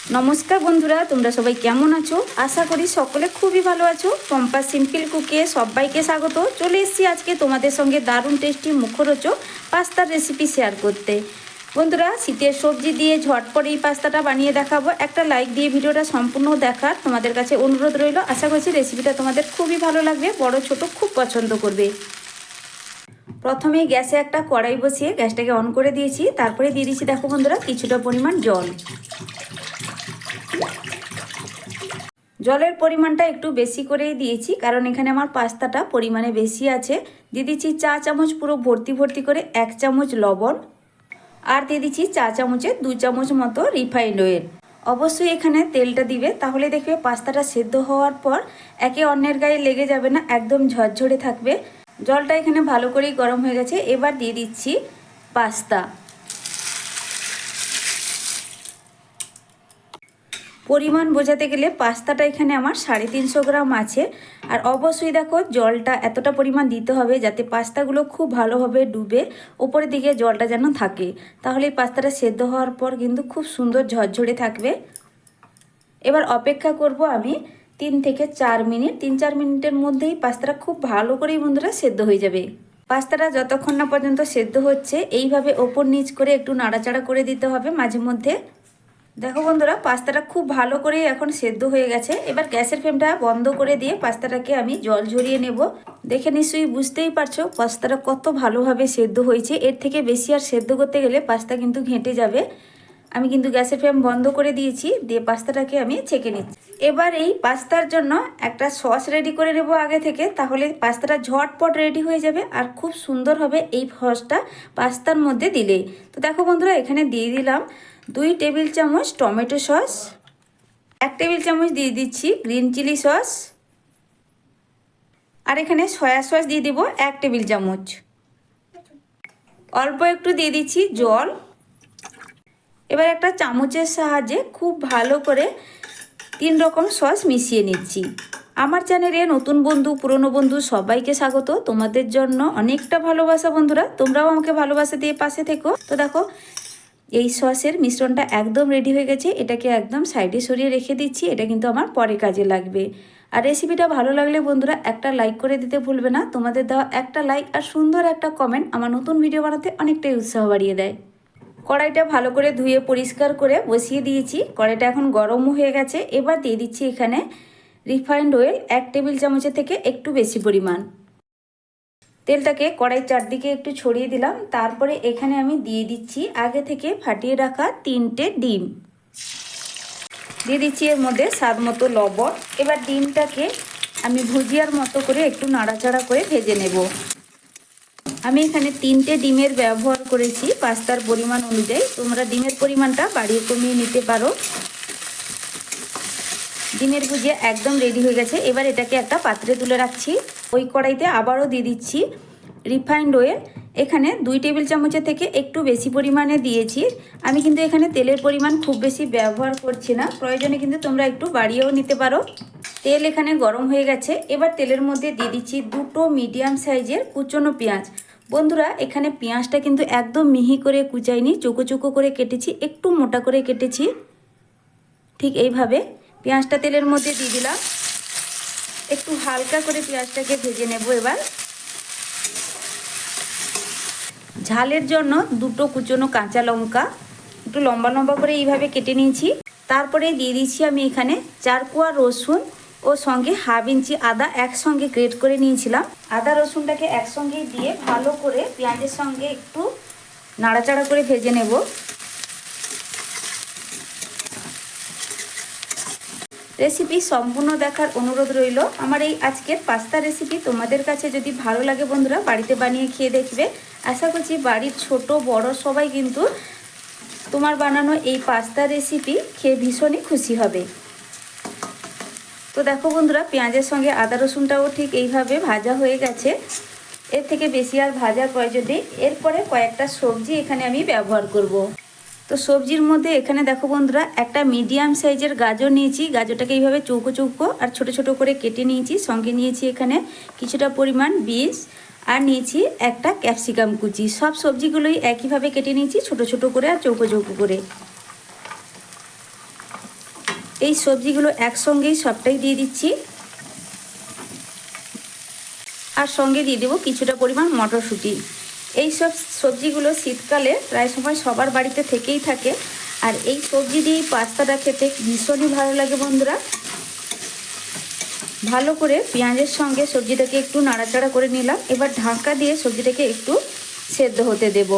নমস্কার বন্ধুরা, তোমরা সবাই কেমন আছো? আশা করি সকলে খুবই ভালো আছো। পম্পা সিম্পল কুকে সবাইকে স্বাগত। চলে এসেছি আজকে তোমাদের সঙ্গে দারুণ টেস্টি মুখরোচক পাস্তার রেসিপি শেয়ার করতে। বন্ধুরা, শীতের সবজি দিয়ে ঝটপট এই পাস্তাটা বানিয়ে দেখাবো। একটা লাইক দিয়ে ভিডিওটা সম্পূর্ণ দেখার তোমাদের কাছে অনুরোধ রইল। আশা করছি রেসিপিটা তোমাদের খুবই ভালো লাগবে, বড় ছোট খুব পছন্দ করবে। প্রথমেই গ্যাসে একটা কড়াই বসিয়ে গ্যাসটাকে অন করে দিয়েছি। তারপরে দিয়ে দিচ্ছি, দেখো বন্ধুরা, কিছুটা পরিমাণ জল। জলের পরিমাণটা একটু বেশি করেই দিয়েছি, কারণ এখানে আমার পাস্তাটা পরিমাণে বেশি আছে। দিয়ে দিচ্ছি চা চামচ পুরো ভর্তি ভর্তি করে 1 চামচ লবণ, আর দিয়ে দিচ্ছি চা চামচে 2 চামচ মতো রিফাইন্ড অয়েল। অবশ্যই এখানে তেলটা দিবে, তাহলে দেখবে পাস্তাটা সেদ্ধ হওয়ার পর একে অন্যের গায়ে লেগে যাবে না, একদম ঝরঝরে থাকবে। জলটা এখানে ভালো করেই গরম হয়ে গেছে। এবার দিয়ে দিচ্ছি পাস্তা। পরিমাণ বোঝাতে গেলে পাস্তাটা এখানে আমার 350 গ্রাম আছে। আর অবশ্যই দেখো জলটা এতটা পরিমাণ দিতে হবে যাতে পাস্তাগুলো খুব ভালোভাবে ডুবে উপরের দিকে জলটা যেন থাকে, তাহলে এই পাস্তাটা সেদ্ধ হওয়ার পর কিন্তু খুব সুন্দর ঝরঝরে থাকবে। এবার অপেক্ষা করব আমি 3 থেকে 4 মিনিট। 3-4 মিনিটের মধ্যেই পাস্তাটা খুব ভালো করেই বন্ধুরা সেদ্ধ হয়ে যাবে। পাস্তাটা যতক্ষণ না পর্যন্ত সেদ্ধ হচ্ছে এইভাবে ওপর নিচ করে একটু নাড়াচাড়া করে দিতে হবে মাঝে মধ্যে। দেখো বন্ধুরা, পাস্তাটা খুব ভালো করে এখন সেদ্ধ হয়ে গেছে। এবার গ্যাসের ফ্লেমটা বন্ধ করে দিয়ে পাস্তাটাকে আমি জল ঝরিয়ে নেব। দেখে নিশ্চয়ই বুঝতেই পারছো পাস্তাটা কত ভালোভাবে সেদ্ধ হয়েছে। এর থেকে বেশি আর সেদ্ধ করতে গেলে পাস্তা কিন্তু ঘেঁটে যাবে। আমি কিন্তু গ্যাসের ফ্লেম বন্ধ করে দিয়েছি, দিয়ে পাস্তাটাকে আমি ছেঁকে নিচ্ছি। এবার এই পাস্তার জন্য একটা সস রেডি করে নেব আগে থেকে, তাহলে পাস্তাটা ঝটপট রেডি হয়ে যাবে আর খুব সুন্দর হবে এই সসটা পাস্তার মধ্যে দিলে। তো দেখো বন্ধুরা, এখানে দিয়ে দিলাম 2 টেবিল চামচ টমেটো সস, 1 টেবিল চামচ দিয়ে দিচ্ছি গ্রিন চিলি সস, আর এখানে সয়া সস দিয়ে দিব 1 টেবিল চামচ। অল্প একটু দিয়ে দিচ্ছি জল। এবার একটা চামচের সাহায্যে খুব ভালো করে 3 রকম সস মিশিয়ে নিচ্ছি। আমার চ্যানেলে নতুন বন্ধু পুরনো বন্ধু সবাইকে স্বাগত। তোমাদের জন্য অনেকটা ভালোবাসা বন্ধুরা, তোমরাও আমাকে ভালোবাসা দিয়ে পাশে থেকো। তো দেখো এই সসের মিশ্রণটা একদম রেডি হয়ে গেছে। এটাকে একদম সাইডে সরিয়ে রেখে দিচ্ছি, এটা কিন্তু আমার পরে কাজে লাগবে। আর রেসিপিটা ভালো লাগলে বন্ধুরা একটা লাইক করে দিতে ভুলবে না। তোমাদের দেওয়া একটা লাইক আর সুন্দর একটা কমেন্ট আমার নতুন ভিডিও বানাতে অনেকটাই উৎসাহ বাড়িয়ে দেয়। কড়াইটা ভালো করে ধুয়ে পরিষ্কার করে বসিয়ে দিয়েছি। কড়াইটা এখন গরমও হয়ে গেছে। এবার দিয়ে দিচ্ছি এখানে রিফাইন্ড অয়েল 1 টেবিল চামচের থেকে একটু বেশি পরিমাণ। তেলটাকে কড়াই চারদিকে একটু ছড়িয়ে দিলাম। তারপরে এখানে আমি দিয়ে দিচ্ছি আগে থেকে ফাটিয়ে রাখা 3টে ডিম। দিয়ে দিচ্ছি এর মধ্যে স্বাদ মতো লবণ। এবার ডিমটাকে আমি ভুজিয়ার মতো করে একটু নাড়াচাড়া করে ভেজে নেব। আমি এখানে 3টে ডিমের ব্যবহার করেছি পাস্তার পরিমাণ অনুযায়ী। তোমরা ডিমের পরিমাণটা বাড়িয়ে কমিয়ে নিতে পারো। ডিমের ভুজিয়া একদম রেডি হয়ে গেছে। এবার এটাকে একটা পাত্রে তুলে রাখছি। ওই কড়াইতে আবারও দিয়ে দিচ্ছি রিফাইন্ড অয়েল। এখানে 2 টেবিল চামচের থেকে একটু বেশি পরিমাণে দিয়েছি। আমি কিন্তু এখানে তেলের পরিমাণ খুব বেশি ব্যবহার করছি না, প্রয়োজনে কিন্তু তোমরা একটু বাড়িয়েও নিতে পারো। তেল এখানে গরম হয়ে গেছে। এবার তেলের মধ্যে দিয়ে দিচ্ছি 2টো মিডিয়াম সাইজের কুচনো পেঁয়াজ। বন্ধুরা, এখানে পেঁয়াজটা কিন্তু একদম মিহি করে কুচাইনি, চোকো চোকো করে কেটেছি, একটু মোটা করে কেটেছি। ঠিক এইভাবে পেঁয়াজটা তেলের মধ্যে দিয়ে দিলাম। একটু হালকা করে পেঁয়াজটাকে ভেজে নেব। এবার ঝালের জন্য 2টো কুচনো কাঁচা লঙ্কা একটু লম্বা লম্বা করে এইভাবে কেটে নিয়েছি। তারপরে দিয়ে দিচ্ছি আমি এখানে 4 কোয়া রসুন ও সঙ্গে 1/2 ইঞ্চি আদা একসঙ্গে গ্রেট করে নিয়েছিলাম। আদা রসুনটাকে একসঙ্গে দিয়ে ভালো করে পেঁয়াজের সঙ্গে একটু নাড়াচাড়া করে ভেজে নেব। রেসিপি সম্পূর্ণ দেখার অনুরোধ রইল। আমার এই আজকের পাস্তা রেসিপি তোমাদের কাছে যদি ভালো লাগে বন্ধুরা বাড়িতে বানিয়ে খেয়ে দেখবে। আশা করছি বাড়ির ছোট বড় সবাই কিন্তু তোমার বানানো এই পাস্তা রেসিপি খেয়ে ভীষণই খুশি হবে। তো দেখো বন্ধুরা, পেঁয়াজের সঙ্গে আদা রসুনটাও ঠিক এইভাবে ভাজা হয়ে গেছে। এর থেকে বেশি আর ভাজার প্রয়োজন নেই। এরপরে কয়েকটা সবজি এখানে আমি ব্যবহার করব। তো সবজির মধ্যে এখানে দেখো বন্ধুরা, একটা মিডিয়াম সাইজের গাজর নিয়েছি। গাজরটাকে এইভাবে চৌকো চৌকো আর ছোট ছোট করে কেটে নিয়েছি। সঙ্গে নিয়েছি এখানে কিছুটা পরিমাণ বিনস, আর নিয়েছি একটা ক্যাপসিকাম কুচি। সব সবজিগুলোই একইভাবে কেটে নিয়েছি ছোট ছোট করে আর চৌকো চৌকো করে। এই সবজিগুলো একসঙ্গেই সবটাই দিয়ে দিচ্ছি। আর সঙ্গে দিয়ে দেবো কিছুটা পরিমাণ মটরশুঁটি। এই সব সবজিগুলো শীতকালে প্রায় সময় সবার বাড়িতে থেকেই থাকে। আর এই সবজি দিয়ে পাস্তাটা খেতে ভীষণই ভালো লাগে বন্ধুরা। ভালো করে পেঁয়াজের সঙ্গে সবজিটাকে একটু নাড়াচাড়া করে নিলাম। এবার ঢাকা দিয়ে সবজিটাকে একটু সেদ্ধ হতে দেব।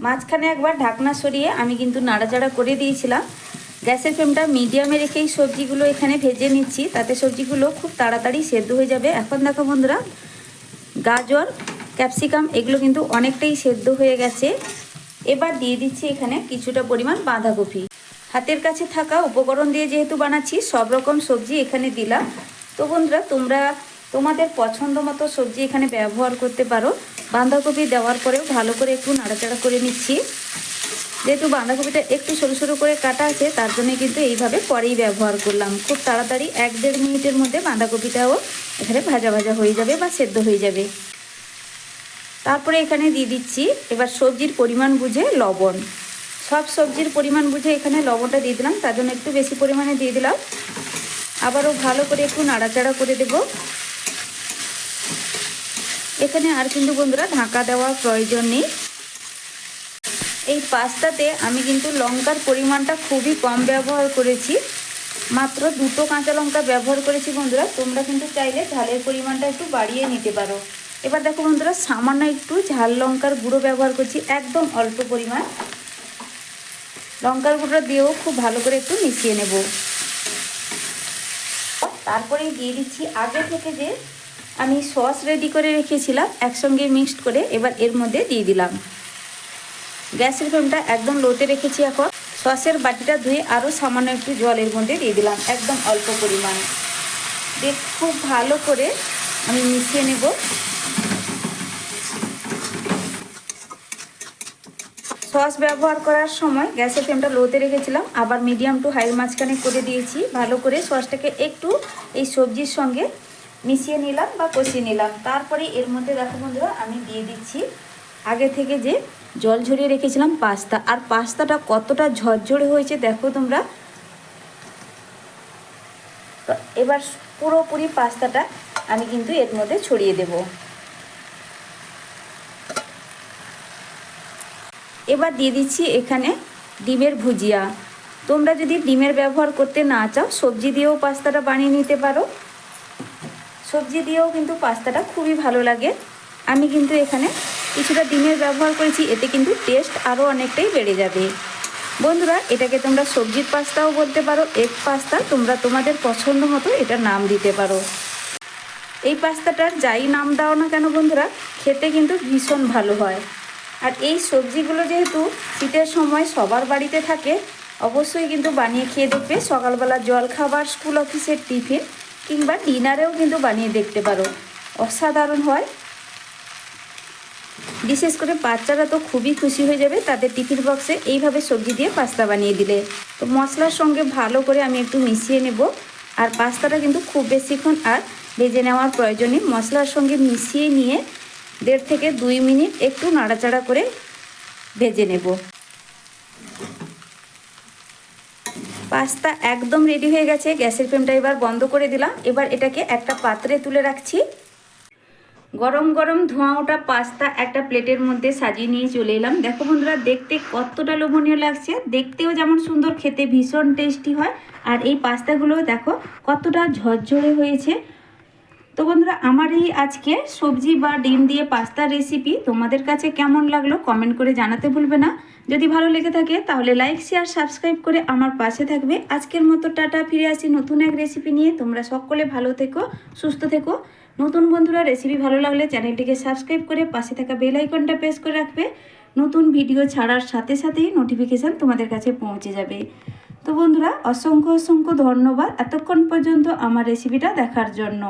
মাঝখানে একবার ঢাকনা সরিয়ে আমি কিন্তু নাড়াচাড়া করে দিয়েছিলাম। গ্যাসের ফ্লেমটা মিডিয়ামে রেখেই সবজিগুলো এখানে ভেজে নিচ্ছি, তাতে সবজিগুলো খুব তাড়াতাড়ি সেদ্ধ হয়ে যাবে। এখন দেখো বন্ধুরা, গাজর, ক্যাপসিকাম এগুলো কিন্তু অনেকটাই সেদ্ধ হয়ে গেছে। এবার দিয়ে দিচ্ছি এখানে কিছুটা পরিমাণ বাঁধাকপি। হাতের কাছে থাকা উপকরণ দিয়ে যেহেতু বানাচ্ছি, সব রকম সবজি এখানে দিলাম। তো বন্ধুরা, তোমরা তোমাদের পছন্দ মতো সবজি এখানে ব্যবহার করতে পারো। বাঁধাকপি দেওয়ার পরেও ভালো করে একটু নাড়াচাড়া করে নিচ্ছি। যেহেতু বাঁধাকপিটা একটু সরু সরু করে কাটা আছে, তার জন্য কিন্তু এইভাবে পরেই ব্যবহার করলাম। খুব তাড়াতাড়ি 1-1.5 মিনিটের মধ্যে বাঁধাকপিটাও এখানে ভাজা ভাজা হয়ে যাবে বা সেদ্ধ হয়ে যাবে। তারপরে এখানে দিয়ে দিচ্ছি এবার সবজির পরিমাণ বুঝে লবণ। সব সবজির পরিমাণ বুঝে এখানে লবণটা দিয়ে দিলাম, তার জন্য একটু বেশি পরিমাণে দিয়ে দিলাম। আবারও ভালো করে একটু নাড়াচাড়া করে দেব। এখানে আর কিন্তু বন্ধুরা ঢাকা দেওয়ার প্রয়োজন নেই। এই পাস্তাতে আমি কিন্তু লঙ্কার পরিমাণটা খুবই কম ব্যবহার করেছি, মাত্র 2টো কাঁচা লঙ্কা ব্যবহার করেছি বন্ধুরা। তোমরা কিন্তু চাইলে ঝালের পরিমাণটা একটু বাড়িয়ে নিতে পারো। এবার দেখো বন্ধুরা, সামান্য একটু ঝাল লঙ্কার গুঁড়ো ব্যবহার করছি, একদম অল্প পরিমাণ। লঙ্কার গুঁড়ো দিয়েও খুব ভালো করে একটু মিশিয়ে নেব। তারপরে দিয়ে দিচ্ছি আগে থেকে যে আমি সস রেডি করে রেখেছিলাম একসঙ্গে মিক্সড করে, এবার এর মধ্যে দিয়ে দিলাম। গ্যাসের ফ্লেমটা একদম লোতে রেখেছি। এখন সসের বাটিটা ধুয়ে আরও সামান্য একটু জলের মধ্যে দিয়ে দিলাম, একদম অল্প পরিমাণ দিয়ে খুব ভালো করে আমি মিশিয়ে নেব। সস ব্যবহার করার সময় গ্যাসের ফ্লেমটা লোতে রেখেছিলাম, আবার মিডিয়াম টু হাই মাঝখানে করে দিয়েছি। ভালো করে সসটাকে একটু এই সবজির সঙ্গে মিশিয়ে নিলাম বা কষিয়ে নিলাম। তারপরে এর মধ্যে দেখো বন্ধুরা, আমি দিয়ে দিচ্ছি আগে থেকে যে জল ঝরিয়ে রেখেছিলাম পাস্তা। আর পাস্তাটা কতটা ঝরঝরে হয়েছে দেখো তোমরা। তো এবার পুরোপুরি পাস্তাটা আমি কিন্তু এর মধ্যে ছড়িয়ে দেব। এবার দিয়ে দিচ্ছি এখানে ডিমের ভুজিয়া। তোমরা যদি ডিমের ব্যবহার করতে না চাও, সবজি দিয়েও পাস্তাটা বানিয়ে নিতে পারো। সবজি দিয়েও কিন্তু পাস্তাটা খুবই ভালো লাগে। আমি কিন্তু এখানে কিছুটা ডিমের ব্যবহার করেছি, এতে কিন্তু টেস্ট আরও অনেকটাই বেড়ে যাবে। বন্ধুরা, এটাকে তোমরা সবজির পাস্তাও বলতে পারো, এগ পাস্তা, তোমরা তোমাদের পছন্দ মতো এটার নাম দিতে পারো। এই পাস্তাটার যাই নাম দাও না কেন বন্ধুরা, খেতে কিন্তু ভীষণ ভালো হয়। আর এই সবজিগুলো যেহেতু শীতের সময় সবার বাড়িতে থাকে, অবশ্যই কিন্তু বানিয়ে খেয়ে দেখবে। সকালবেলা জলখাবার, স্কুল অফিসের টিফিন কিংবা ডিনারেও কিন্তু বানিয়ে দেখতে পারো, অসাধারণ হয়। বিশেষ করে বাচ্চারা তো খুবই খুশি হয়ে যাবে তাদের টিফিন বক্সে এইভাবে সবজি দিয়ে পাস্তা বানিয়ে দিলে। তো মশলার সঙ্গে ভালো করে আমি একটু মিশিয়ে নেব। আর পাস্তাটা কিন্তু খুব বেশিক্ষণ আর ভেজে নেওয়ার প্রয়োজন নেই। মশলার সঙ্গে মিশিয়ে নিয়ে 1.5 থেকে 2 মিনিট একটু নাড়াচাড়া করে ভেজে নেব। পাস্তা একদম রেডি হয়ে গেছে। গ্যাসের ফ্লেমটা এবার বন্ধ করে দিলাম। এবার এটাকে একটা পাত্রে তুলে রাখছি। গরম গরম ধোঁয়া ওঠা পাস্তা একটা প্লেটের মধ্যে সাজিয়ে নিয়ে চলে এলাম। দেখো বন্ধুরা, দেখতে কতটা লোভনীয় লাগছে, দেখতেও যেমন সুন্দর, খেতে ভীষণ টেস্টি হয়। আর এই পাস্তাগুলো দেখো কতটা ঝরঝরে হয়েছে। তো বন্ধুরা, আমার এই আজকে সবজি বা ডিম দিয়ে পাস্তার রেসিপি তোমাদের কাছে কেমন লাগলো কমেন্ট করে জানাতে ভুলবে না। যদি ভালো লেগে থাকে তাহলে লাইক, শেয়ার, সাবস্ক্রাইব করে আমার পাশে থাকবে। আজকের মতো টাটা, ফিরে আসি নতুন এক রেসিপি নিয়ে। তোমরা সকলে ভালো থেকো, সুস্থ থেকো। নতুন বন্ধুরা, রেসিপি ভালো লাগলে চ্যানেলটিকে সাবস্ক্রাইব করে পাশে থাকা বেল আইকনটা প্রেস করে রাখবে। নতুন ভিডিও ছাড়ার সাথে সাথেই নোটিফিকেশান তোমাদের কাছে পৌঁছে যাবে। তো বন্ধুরা, অসংখ্য অসংখ্য ধন্যবাদ এতক্ষণ পর্যন্ত আমার রেসিপিটা দেখার জন্য।